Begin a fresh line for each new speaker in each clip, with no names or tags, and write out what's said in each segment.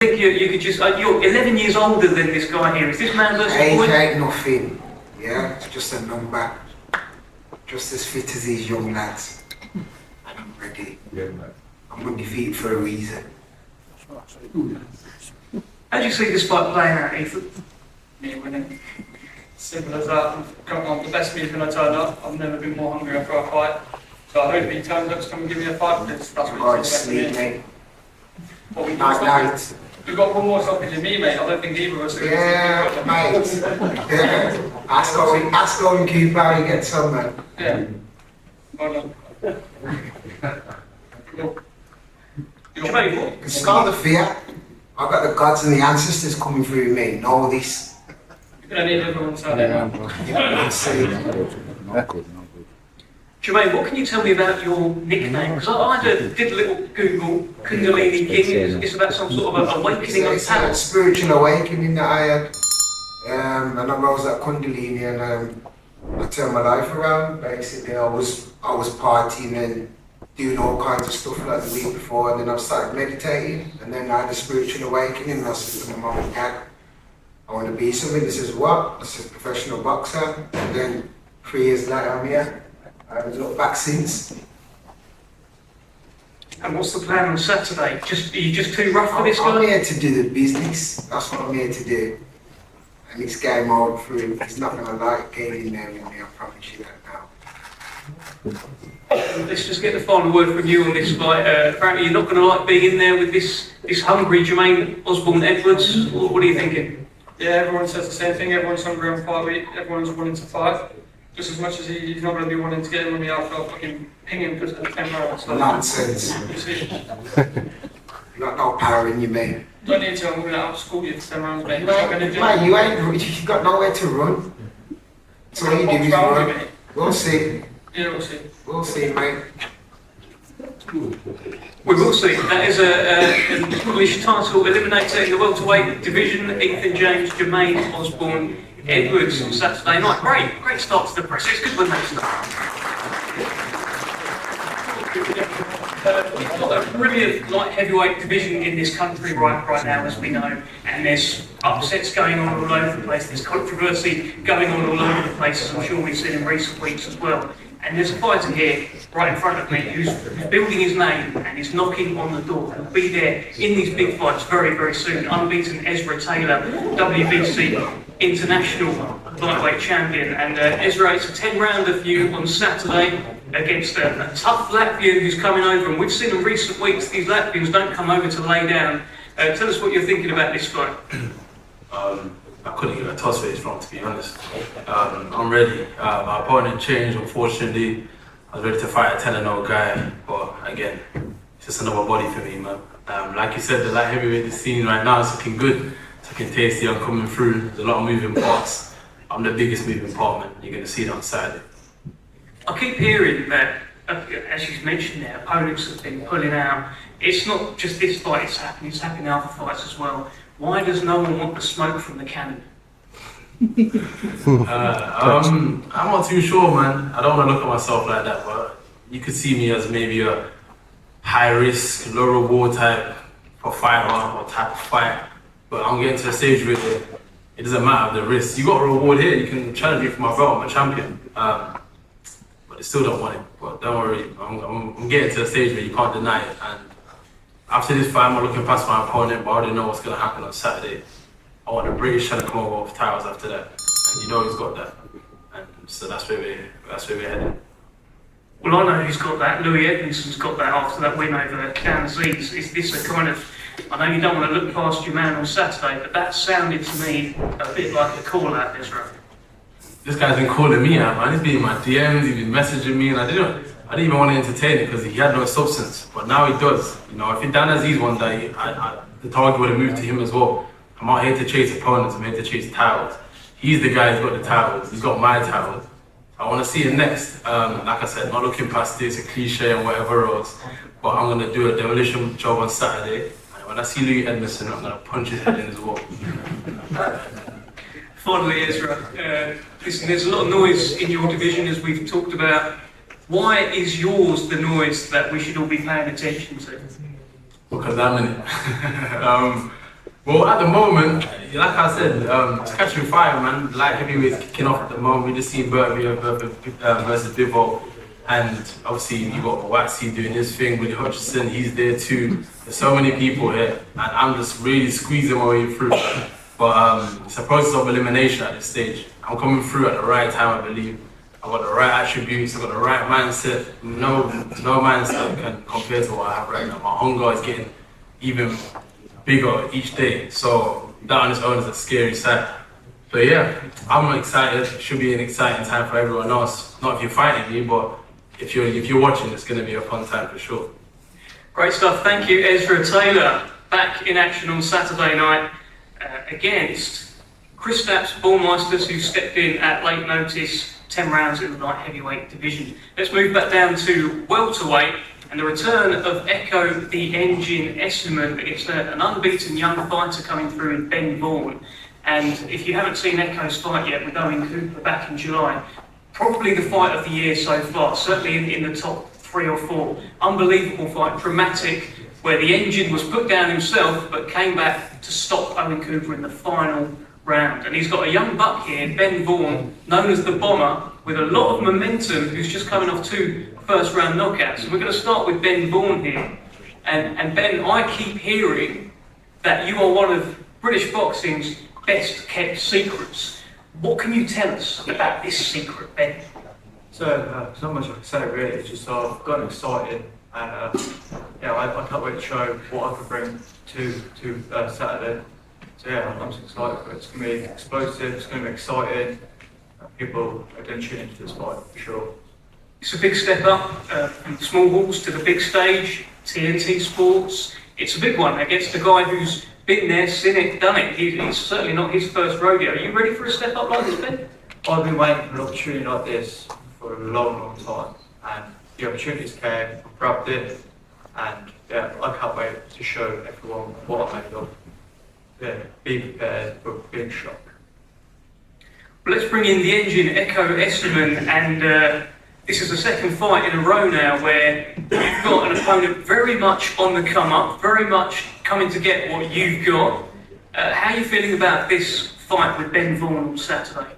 think you could just, you're 11 years older than this guy here. Is this man versus
Age
Boyd?
ain't nothing, yeah, it's just a number. Just as fit as these young lads. And I'm ready. I'm undefeated for a reason.
How do you see this fight playing out, Ethan?
Me winning. Simple as that. I've got on the best me's when I turn up. I've never been more hungry for a fight. So I hope he turns up to come and give me a fight. That's what
Right, sleep, mate.
What we
Night, night.
We've got one more stoppage than me, mate. I don't think either of us are
Yeah, mate. Yeah. Ask Owen Cooper how he gets on, man.
Yeah. Well done.
Jermaine, what?
It's not the fear. I've got the gods and the ancestors coming through me. Know this.
You're going to need everyone Saturday now.
Jermaine, what can you tell me about your nickname? Because I did a little Google, Kundalini King. It's about some sort of awakening of
It's a
talent.
spiritual awakening that I had. And I rose that Kundalini and I turned my life around. Basically, I was partying and doing all kinds of stuff like the week before, and then I started meditating, and then I had a spiritual awakening, and I said to my mum and dad, I want to be something. This is what? I said professional boxer. And then 3 years later I'm here. I haven't looked back since.
And what's the plan on Saturday? Are you just too rough for this
I'm
guy?
here to do the business. That's what I'm here to do. And it's game over for him. He's not going to like getting in there with me, I promise you that now.
Let's just get the final word from you on this fight. Apparently you're not going to like being in there with this hungry Jermaine Osborne Edwards. What are you thinking?
Yeah, everyone says the same thing. Everyone's hungry on fight week. Everyone's wanting to fight. Just as much as he's not going to be wanting to get him on the after, I'll fucking ping him just at the 10 rounds. So,
Nonsense.
you see.
You got no power in you, mate.
Don't need to, I'm going to outschool you for 10 rounds, mate.
Mate, you ain't got nowhere to run. So all you do is run. We'll see.
Yeah, we'll see.
We'll see, mate.
We will see. That is an English title eliminator in the welterweight division. Ethan James, Jermaine Osborne Edwards on Saturday night. Great start to the press. It's good when they start. We've got a brilliant light heavyweight division in this country right now, as we know, and there's upsets going on all over the place. There's controversy going on all over the place, as I'm sure we've seen in recent weeks as well. And there's a fighter here, right in front of me, who's building his name and is knocking on the door. He'll be there in these big fights very soon. Unbeaten Ezra Taylor, WBC International lightweight champion. And Ezra, it's a 10-rounder for you on Saturday against a tough Latvian who's coming over. And we've seen in recent weeks, these Latvians don't come over to lay down. Tell us what you're thinking about this fight.
I couldn't give a toss for this front, to be honest. I'm ready. My opponent changed, unfortunately. I was ready to fight a 10-0 guy, but again, it's just another body for me, man. Like you said, the light heavyweight scene right now is looking good. It's looking tasty. I'm coming through. There's a lot of moving parts. I'm the biggest moving part, man. You're going to see it on Saturday.
I keep hearing that, as you've mentioned there, opponents have been pulling out. It's not just this fight, it's happening in other fights as well. Why does no one want the smoke from the cannon?
I'm not too sure, man. I don't want to look at myself like that, but you could see me as maybe a high risk, low reward type of fighter or type of fight. But I'm getting to the stage where it doesn't matter the risk. You got a reward here, you can challenge me for my belt, I'm a champion. But I still don't want it. But don't worry, I'm getting to the stage where you can't deny it. And after this fight, I'm looking past my opponent, but I already know what's going to happen on Saturday. I want the British trying to come over with titles after that. And you know he's got that. And so that's where we're heading.
Well, I know who's got that. Louis Edmondson's got that after that win over Dan Zees. Is this a kind of, I know you don't want to look past your man on Saturday, but that sounded to me a bit like a call out, Ezra.
This guy's been calling me out, man. He's been in my DMs, he's been messaging me, and I didn't even want to entertain it because he had no substance. But now he does. You know, if Dan Aziz one day, the target would have moved to him as well. I'm not here to chase opponents, I'm here to chase titles. He's the guy who's got the titles, he's got my titles. I want to see him next. Like I said, not looking past this, a cliche and whatever else. But I'm going to do a demolition job on Saturday. And when I see Louis Edmondson, I'm going to punch his head in as well.
Finally, Ezra, listen, there's a lot of noise in your division, as we've talked about. Why is yours the noise that we should all be paying attention to?
Because I'm in it. Well, at the moment, like I said, it's catching fire, man. Light heavyweights kicking off at the moment. We just seen Burvey versus Bivol. And obviously, you got Waxy doing his thing. Willie Hutchison, he's there too. There's so many people here. And I'm just really squeezing my way through. But it's a process of elimination at this stage. I'm coming through at the right time, I believe. I've got the right attributes, I've got the right mindset. No mindset can compare to what I have right now. My hunger is getting even bigger each day. So that on its own is a scary sight. But yeah, I'm excited. It should be an exciting time for everyone else. Not if you're fighting me, but if you're watching, it's going to be a fun time for sure.
Great stuff. Thank you, Ezra Taylor. Back in action on Saturday night against Chris Stapp's Ballmeisters, who stepped in at late notice, 10 rounds in the light heavyweight division. Let's move back down to welterweight and the return of Echo the Engine Esselman against an unbeaten young fighter coming through in Ben Vaughan. And if you haven't seen Echo's fight yet with Owen Cooper back in July, probably the fight of the year so far, certainly in the top 3 or 4. Unbelievable fight, dramatic, where the Engine was put down himself but came back to stop Owen Cooper in the final round. And he's got a young buck here, Ben Vaughan, known as the Bomber, with a lot of momentum, who's just coming off 2 first-round knockouts. And we're going to start with Ben Vaughan here. And Ben, I keep hearing that you are one of British boxing's best-kept secrets. What can you tell us about this secret, Ben?
So, there's not much I can say really, it's just I've gotten excited and I can't wait to show what I can bring to Saturday. So yeah, I'm just excited for it. It's going to be explosive, it's going to be exciting. People are going to tune into this fight for sure.
It's a big step up from the small halls to the big stage, TNT Sports. It's a big one against a guy who's been there, seen it, done it. It's certainly not his first rodeo. Are you ready for a step up like this, Ben?
I've been waiting for an opportunity like this for a long time, and the opportunities came, grabbed it, and yeah, I can't wait to show everyone what I'm made of. Yeah, be prepared for a big shock.
Well, let's bring in the Engine, Echo Esselman, and this is the second fight in a row now where you've got an opponent very much on the come up, very much coming to get what you've got. How are you feeling about this fight with Ben Vaughan on Saturday?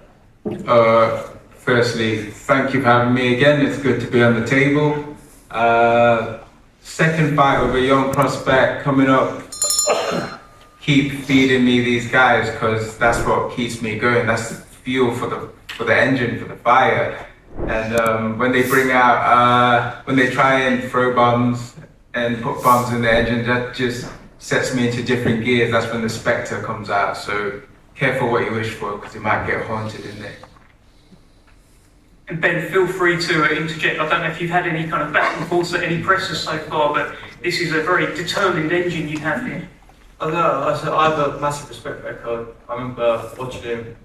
Firstly, thank you for having me again. It's good to be on the table. Second fight with a young prospect coming up. Keep feeding me these guys because that's what keeps me going. That's the fuel for the engine, for the fire. And when they bring out, when they try and throw bombs and put bombs in the engine, that just sets me into different gears. That's when the Spectre comes out. So careful what you wish for because you might get haunted in there.
And Ben, feel free to interject. I don't know if you've had any kind of back and forth at any presses so far, but this is a very determined Engine you have here.
I know, I have a massive respect for Echo. I remember watching him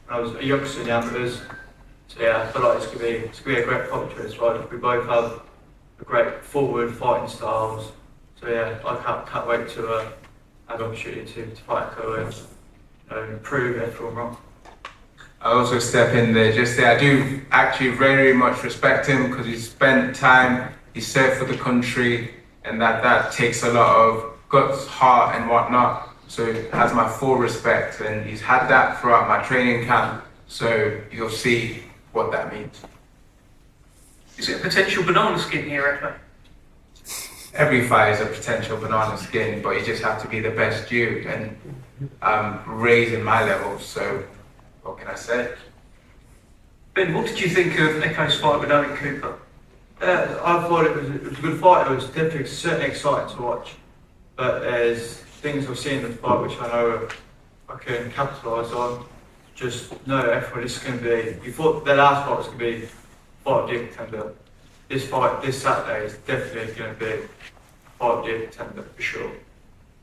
when I was a youngster in the amateurs. So yeah, I feel like it's going to be a great fight between us, right? We both have a great forward fighting styles. So yeah, I can't wait to have an opportunity to fight Echo and prove everyone wrong.
I also step in there, just say I do actually very much respect him because he's spent time, he served for the country, and that takes a lot of guts, heart and whatnot. So he has my full respect and he's had that throughout my training camp. So you'll see what that means.
Is it a potential banana skin here, Echo?
Every fight is a potential banana skin, but you just have to be the best you, and I'm raising my levels, so what can I say?
Ben, what did you think of Echo's fight with Owen Cooper?
I thought it was a good fight. It was definitely certainly exciting to watch. But there's things I've seen in the fight which I know I can capitalise on. Just know everyone, this is going to be, you thought the last fight was going to be fight of the year contender. This fight, this Saturday, is definitely going to be fight of the year contender for sure.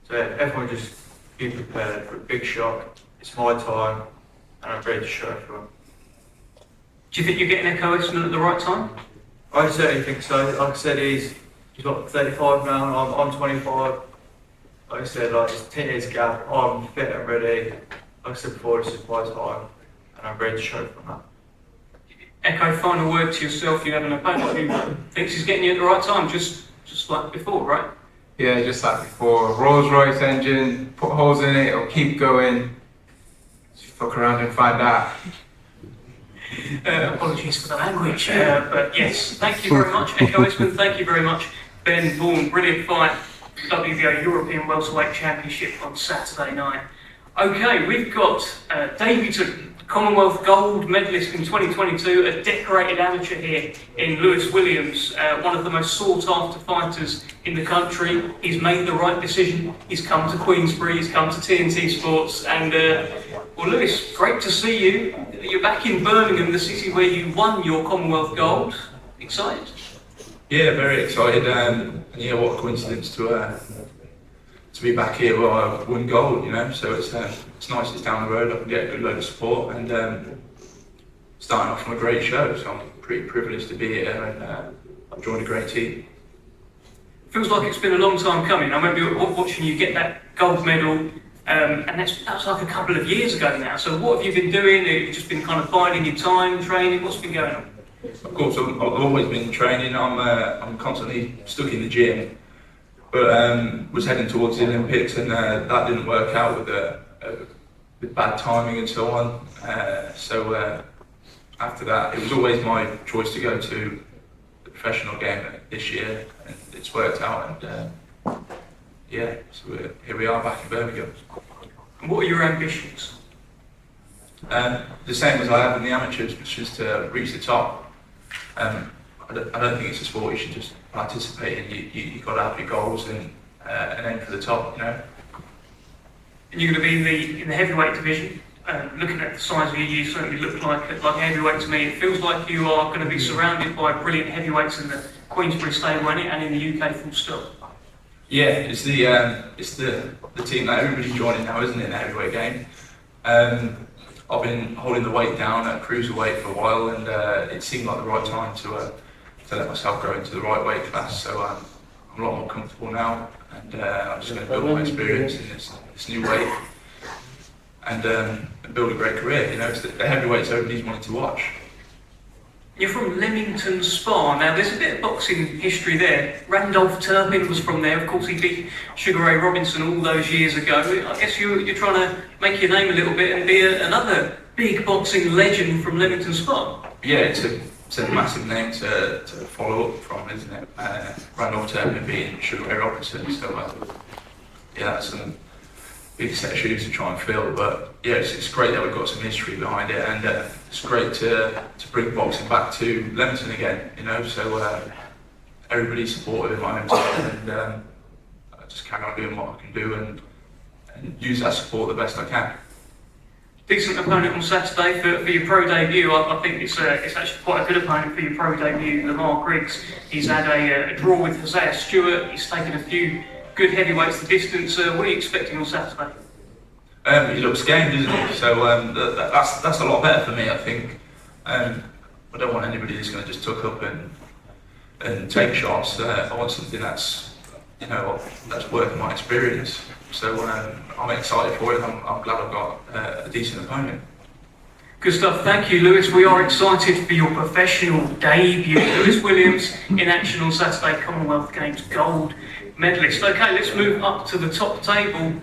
So yeah, everyone just be prepared for a big shock. It's my time and I'm ready to show everyone.
Do you think you're getting Echo Esselman at the right time?
I certainly think so. Like I said, he's got 35 now, I'm 25. Like I said, like it's 10 years gap, I'm fit and ready. Like I said before, this is my time, and I'm ready to show from that.
Echo, final word to yourself. You have an opponent who thinks he's getting you at the right time, just like before, right?
Yeah, just like before. Rolls Royce engine, put holes in it, it'll keep going. Just fuck around and find out.
Apologies for the language, but yes, thank you very much, Echo Esmond, thank you very much, Ben Vaughan, brilliant fight, WBO European Welterweight Championship on Saturday night. Okay, we've got Davies, Commonwealth gold medalist in 2022, a decorated amateur here in Lewis Williams, one of the most sought after fighters in the country. He's made the right decision, he's come to Queensbury, he's come to TNT Sports, and well, Lewis, great to see you. You're back in Birmingham, the city where you won your Commonwealth gold. Excited?
Yeah, very excited, and yeah, what a coincidence to be back here where I won gold, you know. So it's nice. It's down the road. I can get a good load of support, and starting off from a great show. So I'm pretty privileged to be here, and I've joined a great team.
Feels like it's been a long time coming. I remember watching you get that gold medal. And that's like a couple of years ago now. So what have you been doing? Have you just been kind of biding your time, training? What's been going on?
Of course, I've always been training. I'm constantly stuck in the gym, but was heading towards the Olympics, and that didn't work out with bad timing and so on. So after that, it was always my choice to go to the professional game this year, and it's worked out. And yeah, so here we are back in Birmingham.
And what are your ambitions?
The same as I have in the amateurs, which is to reach the top. I don't think it's a sport you should just participate in. You've got to have your goals and aim for the top, you know.
And you're going to be in the heavyweight division. Looking at the size of you certainly look like heavyweight to me. It feels like you are going to be surrounded by brilliant heavyweights in the Queensbury stable and in the UK full stop.
Yeah, it's the team that everybody's joining now, isn't it? The heavyweight game. I've been holding the weight down at cruiserweight for a while, and it seemed like the right time to let myself grow into the right weight class. So I'm a lot more comfortable now, and I'm just going to build my experience in this new weight, and build a great career. You know, it's the heavyweights everybody's wanting to watch.
You're from Leamington Spa. Now, there's a bit of boxing history there. Randolph Turpin was from there. Of course, he beat Sugar Ray Robinson all those years ago. I guess you're trying to make your name a little bit and be another big boxing legend from Leamington Spa.
Yeah, it's a massive name to follow up from, isn't it? Randolph Turpin beating Sugar Ray Robinson. So, yeah, that's a big set of shoes to try and fill, but yeah, it's great that we've got some history behind it, and it's great to bring boxing back to Leamington again, you know. So everybody's supportive in my hometown, and I just carry on doing what I can do and use that support the best I can.
Decent opponent on Saturday for your pro debut. I think it's actually quite a good opponent for your pro debut, Lamar Griggs. He's had a draw with Hosea Stewart. He's taken a few good heavyweights the distance. What are you expecting on Saturday?
He looks game, doesn't he? So that's a lot better for me, I think. I don't want anybody who's going to just tuck up and take shots. I want something that's, you know, that's worth my experience. So I'm excited for it. I'm glad I've got a decent opponent.
Good stuff. Thank you, Lewis. We are excited for your professional debut. Lewis Williams in action on Saturday, Commonwealth Games gold medalist. Okay, let's move up to the top table.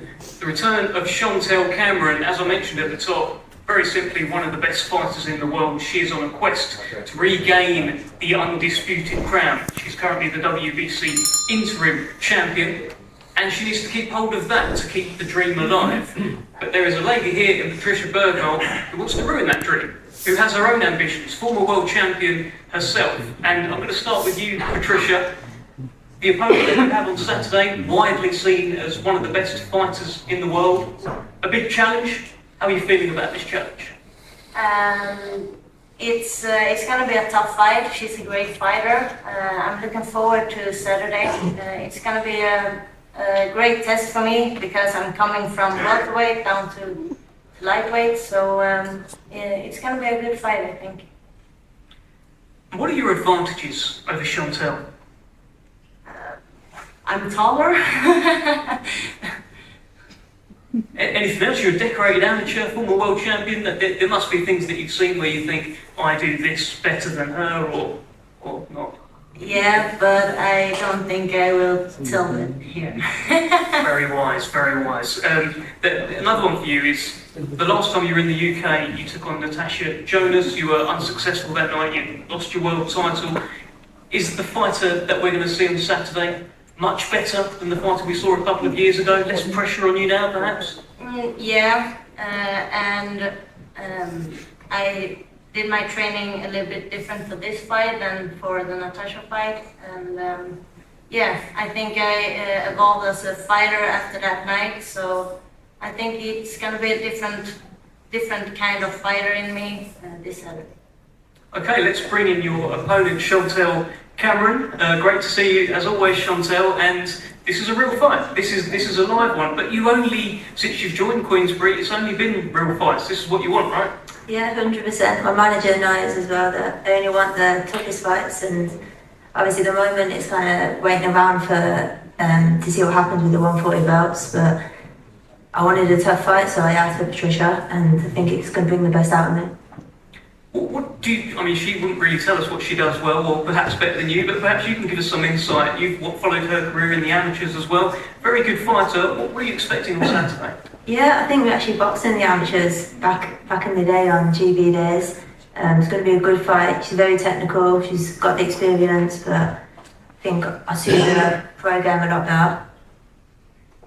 The return of Chantel Cameron, as I mentioned at the top, very simply one of the best fighters in the world. She is on a quest to regain the undisputed crown. She's currently the WBC interim champion, and she needs to keep hold of that to keep the dream alive. But there is a lady here in Patricia Bergholt who wants to ruin that dream, who has her own ambitions, former world champion herself. And I'm going to start with you, Patricia. The opponent that you have on Saturday, widely seen as one of the best fighters in the world. A big challenge. How are you feeling about this challenge?
It's going to be a tough fight. She's a great fighter. I'm looking forward to Saturday. It's going to be a great test for me because I'm coming from welterweight down to lightweight. So it's going to be a good fight, I think.
What are your advantages over Chantel?
I'm taller.
Anything else? You're a decorated amateur, former world champion. There must be things that you've seen where you think, I do this better than her, or not.
Yeah, but I don't think I will tell it here.
Very wise, very wise. Another one for you is, the last time you were in the UK, you took on Natasha Jonas, you were unsuccessful that night, you lost your world title. Is the fighter that we're going to see on Saturday much better than the fighter we saw a couple of years ago? Less pressure on you now, perhaps?
Yeah, and I did my training a little bit different for this fight than for the Natasha fight, and yeah, I think I evolved as a fighter after that night. So I think it's gonna be a different kind of fighter in me this Saturday.
Okay, let's bring in your opponent, Chantel Cameron. Great to see you as always, Chantel. And this is a real fight. This is a live one. But you only, since you've joined Queensbury, it's only been real fights. This is what you want, right?
Yeah, 100%. My manager knows as well that I only want the toughest fights, and obviously at the moment it's kind of waiting around for to see what happens with the 140 belts. But I wanted a tough fight, so I asked for Patricia, and I think it's going to bring the best out of me.
What do you, I mean, she wouldn't really tell us what she does well, or perhaps better than you, but perhaps you can give us some insight. You've followed her career in the amateurs as well. Very good fighter. What were you expecting on Saturday?
Yeah, I think we actually boxed in the amateurs back in the day on GB days. It's going to be a good fight. She's very technical. She's got the experience, but I think I suited her program a lot better.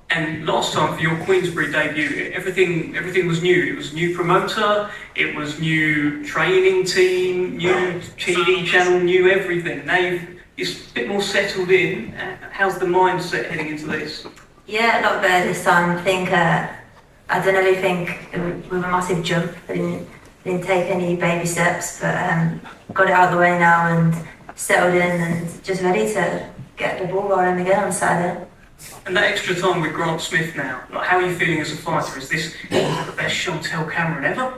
And last time for your Queensbury debut, everything was new. It was new promoter, it was new training team, new TV channel, new everything. Now it's a bit more settled in. How's the mindset heading into this?
Yeah, a lot better this time. I think I don't really think with a massive jump. I didn't take any baby steps, but got it out of the way now and settled in and just ready to get the ball rolling again on Saturday.
And that extra time with Grant Smith now, like, how are you feeling as a fighter? Is this the best Chantel Cameron ever?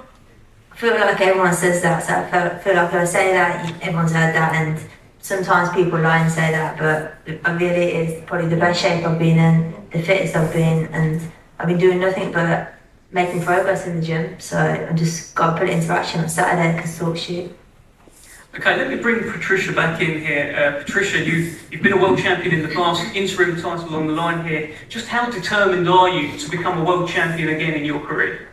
I feel like everyone says that, so I feel like if I say that, everyone's heard that, and sometimes people lie and say that, but I really is probably the best shape I've been in, the fittest I've been, and I've been doing nothing but making progress in the gym, so I just got to put it into action on Saturday because talk shoot.
Okay, let me bring Patricia back in here. Patricia, you've been a world champion in the past, interim title on the line here. Just how determined are you to become a world champion again in your career?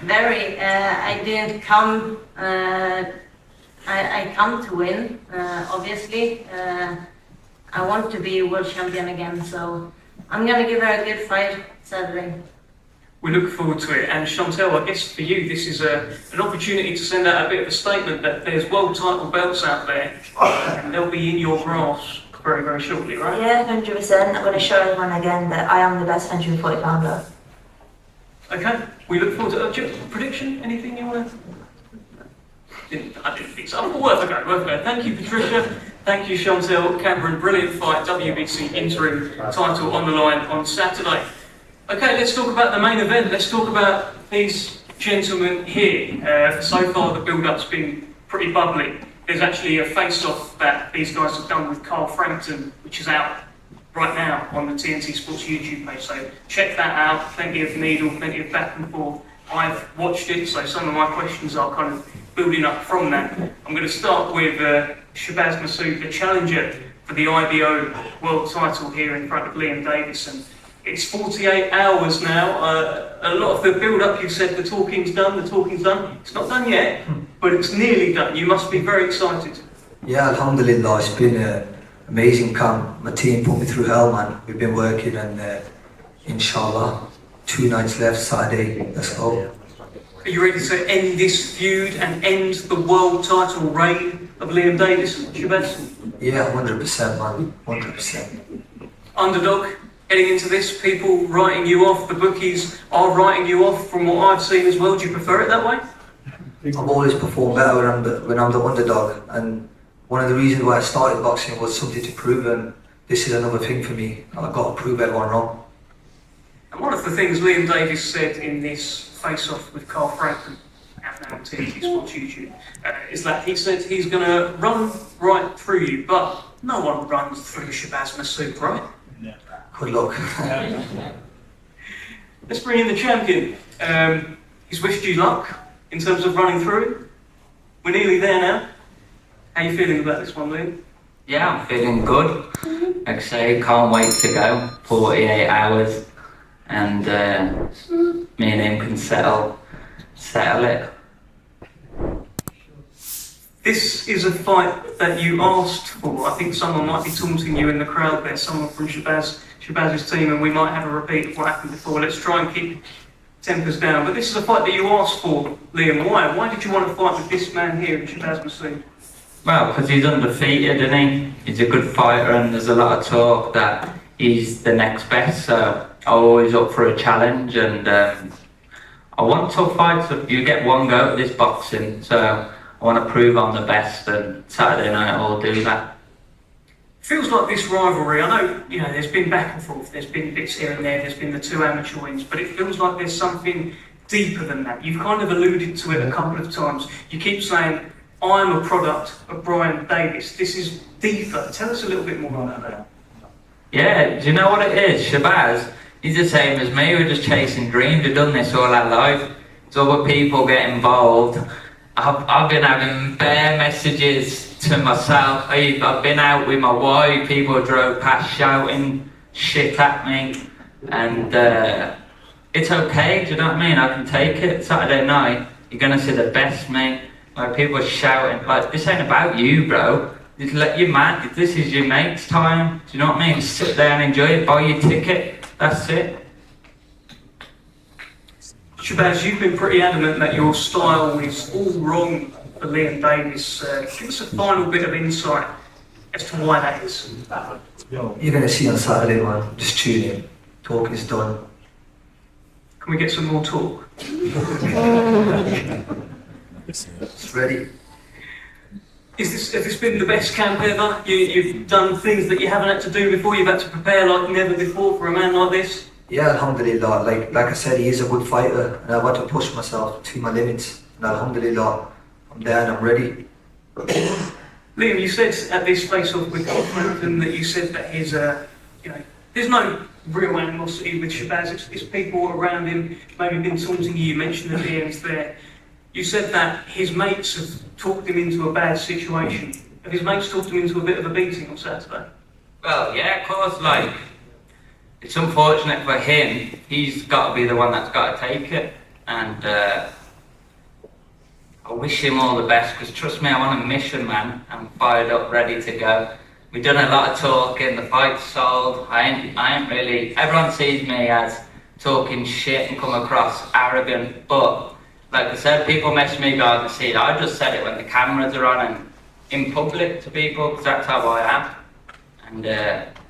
Very. I didn't come. I come to win. Obviously, I want to be world champion again. So I'm gonna give her a good fight Saturday.
We look forward to it. And Chantel, I guess for you, this is an opportunity to send out a bit of a statement that there's world title belts out there, and they'll be in your grasp very, very shortly, right?
Yeah, 100%. I'm going to show everyone again that I am the best 140 pounder.
Okay, we look forward to it. Do you have a prediction? Anything you want to? I didn't think so. Oh, worth a go. Thank you, Patricia. Thank you, Chantel Cameron. Brilliant fight, WBC interim title on the line on Saturday. Okay, let's talk about the main event. Let's talk about these gentlemen here. So far, the build-up's been pretty bubbly. There's actually a face-off that these guys have done with Carl Frampton, which is out right now on the TNT Sports YouTube page. So check that out. Plenty of needle, plenty of back and forth. I've watched it, so some of my questions are kind of building up from that. I'm going to start with Shabazz Masoud, the challenger for the IBO world title here in front of Liam Davies. And it's 48 hours now. A lot of the build-up, you've said the talking's done. It's not done yet, but it's nearly done. You must be very excited.
Yeah, alhamdulillah, it's been an amazing camp. My team put me through hell, man. We've been working and inshallah, 2 nights left, Saturday, let's go.
Are you ready to end this feud and end the world title reign of Liam Davies, Shabazz?
Yeah, 100%, man, 100%.
Underdog, heading into this, people writing you off, the bookies are writing you off from what I've seen as well. Do you prefer it that way?
I've always performed better when I'm the underdog, and one of the reasons why I started boxing was something to prove, and this is another thing for me. I've got to prove everyone wrong.
And one of the things Liam Davies said in this face-off with Carl Frampton out now on TNT Sports YouTube is that he said he's going to run right through you, but no one runs through Shabazz Masoud, right?
Good luck.
Let's bring in the champion. He's wished you luck in terms of running through. We're nearly there now. How How you feeling about this one, Liam?
Yeah, I'm feeling good. Like I say, can't wait to go. 48 hours, and me and him can settle it.
This is a fight that you asked for. I think someone might be taunting you in the crowd there, someone from Shabaz's team, and we might have a repeat of what happened before. Let's try and keep tempers down. But this is a fight that you asked for, Liam. Why? Why did you want to fight with this man here, Shabaz Masoud?
Well, because he's undefeated, isn't he? He's a good fighter, and there's a lot of talk that he's the next best. So I'm always up for a challenge, and I want tough fights. You get one go at this boxing, so I want to prove I'm the best, and Saturday night I'll do that.
Feels like this rivalry, I know, there's been back and forth, there's been bits here and there, there's been the two amateur wins, but it feels like there's something deeper than that. You've kind of alluded to it a couple of times. You keep saying, I'm a product of Brian Davies. This is deeper. Tell us a little bit more about that.
Yeah, do you know what it is? Shabaz, he's the same as me. We're just chasing dreams. We've done this all our life. So other people get involved. I've been having bare messages to myself. I've been out with my wife. People drove past shouting shit at me. And it's okay, do you know what I mean? I can take it. Saturday night, you're going to see the best me. Like, people are shouting, like, this ain't about you, bro. Just let your man, this is your mate's time. Do you know what I mean? Just sit there and enjoy it, buy your ticket, that's it.
Shabaz, you've been pretty adamant that your style is all wrong for Liam Davies. Give us a final bit of insight as to why that is.
You're going to see on Saturday, man. Just tune in. Talk is done.
Can we get some more talk?
It's ready.
Has this been the best camp ever? You've done things that you haven't had to do before, you've had to prepare like never before for a man like this?
Yeah, alhamdulillah. Like I said, he is a good fighter, and I want to push myself to my limits. And alhamdulillah, I'm there and I'm ready.
Liam, you said at this face-off with Frampton that you said that his, there's no real animosity with Shabaz. It's people around him, maybe been taunting you. You mentioned the DMs there. You said that his mates have talked him into a bad situation. Have his mates talked him into a bit of a beating on Saturday?
Well, yeah, of course, like, it's unfortunate for him. He's got to be the one that's got to take it. And I wish him all the best, because trust me, I'm on a mission, man. I'm fired up, ready to go. We've done a lot of talking, the fight's sold. I ain't really, everyone sees me as talking shit and come across arrogant, but like I said, people message me behind the scene. I just said it when the cameras are on and in public to people, because that's how I am. And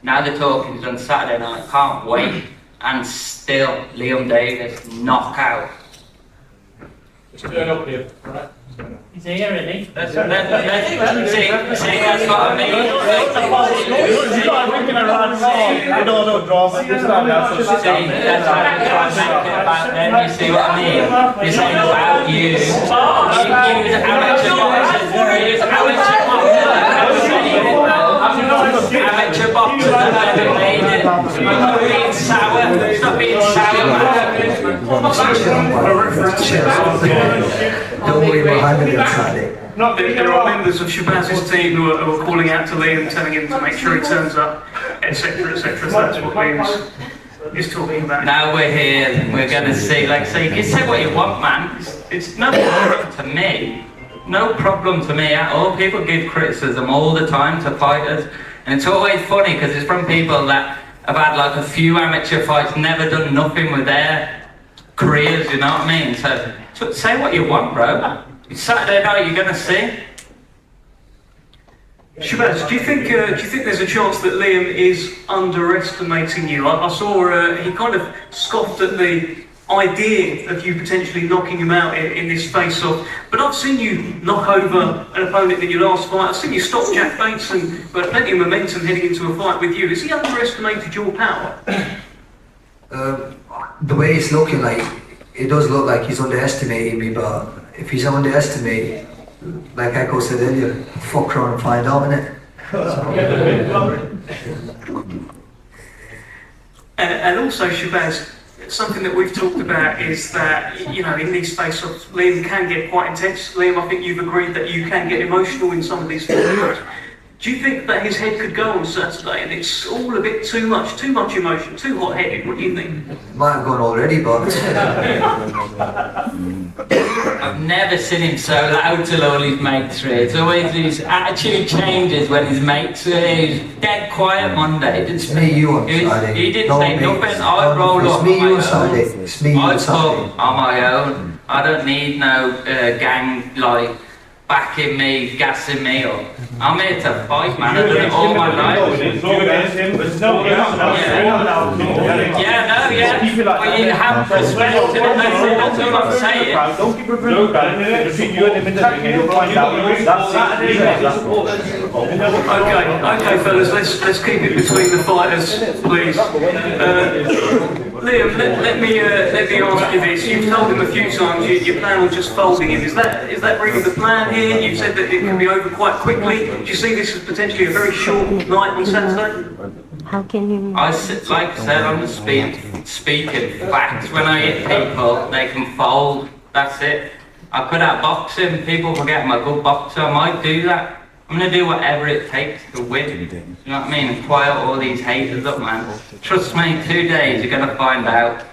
now the talking's done Saturday night, can't wait. And still, Liam Davies, knockout.
Just turn up here, right?
He's here, isn't he?
See, that's what I mean.
He's not looking around. No drama. Just stand there.
See, that's how we try and make it back then. You see what I mean? This ain't about you. You use amateur boxers. You use amateur boxers. Amateur boxers have never made it. Stop being sour. Stop being sour, man.
Don't worry about handling it Saturday.
There are members of Shabaz's team who are calling out to Liam, telling him to make sure he turns up, etc., etc. So that's what Liam's is talking about.
Now we're here, and we're going to see, like, so you can say what you want, man. It's no problem to me. No problem to me at all. People give criticism all the time to fighters, and it's always funny because it's from people that have had like a few amateur fights, never done nothing with their careers, you know what I mean? So say what you want, bro. It's Saturday night, you're gonna see.
Shabaz, do you think there's a chance that Liam is underestimating you? I saw he kind of scoffed at the idea of you potentially knocking him out in this face-off, but I've seen you knock over an opponent in your last fight. I've seen you stop Jack Bates, and but plenty of momentum heading into a fight with you. Has he underestimated your power?
The way it's looking like, it does look like he's underestimating me, but if he's underestimating, like Echo said earlier, fuck around and find out, innit?
And also, Shabaz, something that we've talked about is that, you know, in these face-offs, Liam can get quite intense. Liam, I think you've agreed that you can get emotional in some of these fights. Do you think that his head could go on Saturday and it's all a bit too much emotion, too hot-headed? What do you think?
It might have gone already, but
I've never seen him so loud till all his mates were here. It's always his attitude changes when his mates were here. He was dead quiet Monday.
it's me, you on Saturday.
He didn't
No,
say
mate.
nothing. I'd roll
It's
up
me,
on
you
my
on Saturday.
own.
It's me, you on
I'd
Saturday.
come on my own. I don't need no gang like backing me, gassing me up. I'm here to fight, man. I've done it all my life. But you have respect to the message, that's all I'm saying.
Don't keep referring to it. Between you and him in the ring, and you'll find out. That's
Okay, fellas, let's keep it between the fighters, please. Liam, let me ask you this. You've told him a few times you plan on just folding him. Is that really the plan here? You've said that it can be over quite quickly. Do you see this as potentially a very short night on Saturday?
How can you?
Like I said, I'm just speaking facts. When I hit people, they can fold. That's it. I could out boxing. People forget I'm a good boxer. I might do that. I'm gonna do whatever it takes to win. You know what I mean? And quiet all these haters up, man. Trust me, 2 days, you're gonna find out.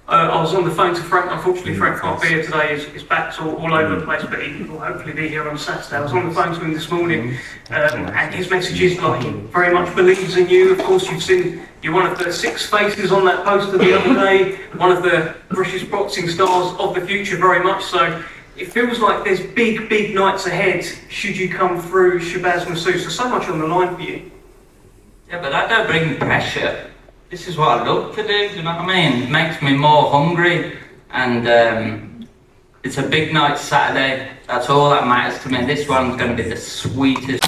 I was on the phone to Frank. Unfortunately, Frank can't be here today. His back's all over the place, but he will hopefully be here on Saturday. I was on the phone to him this morning, and his message is like he very much believes in you. Of course, you're one of the 6 faces on that poster the other day, one of the British boxing stars of the future, very much so. It feels like there's big nights ahead should you come through Shabazz Masoud. So much on the line for you.
Yeah, but that don't bring pressure. This is what I love to do, you know what I mean? It makes me more hungry, and it's a big night Saturday. That's all that matters to me. This one's going to be the sweetest.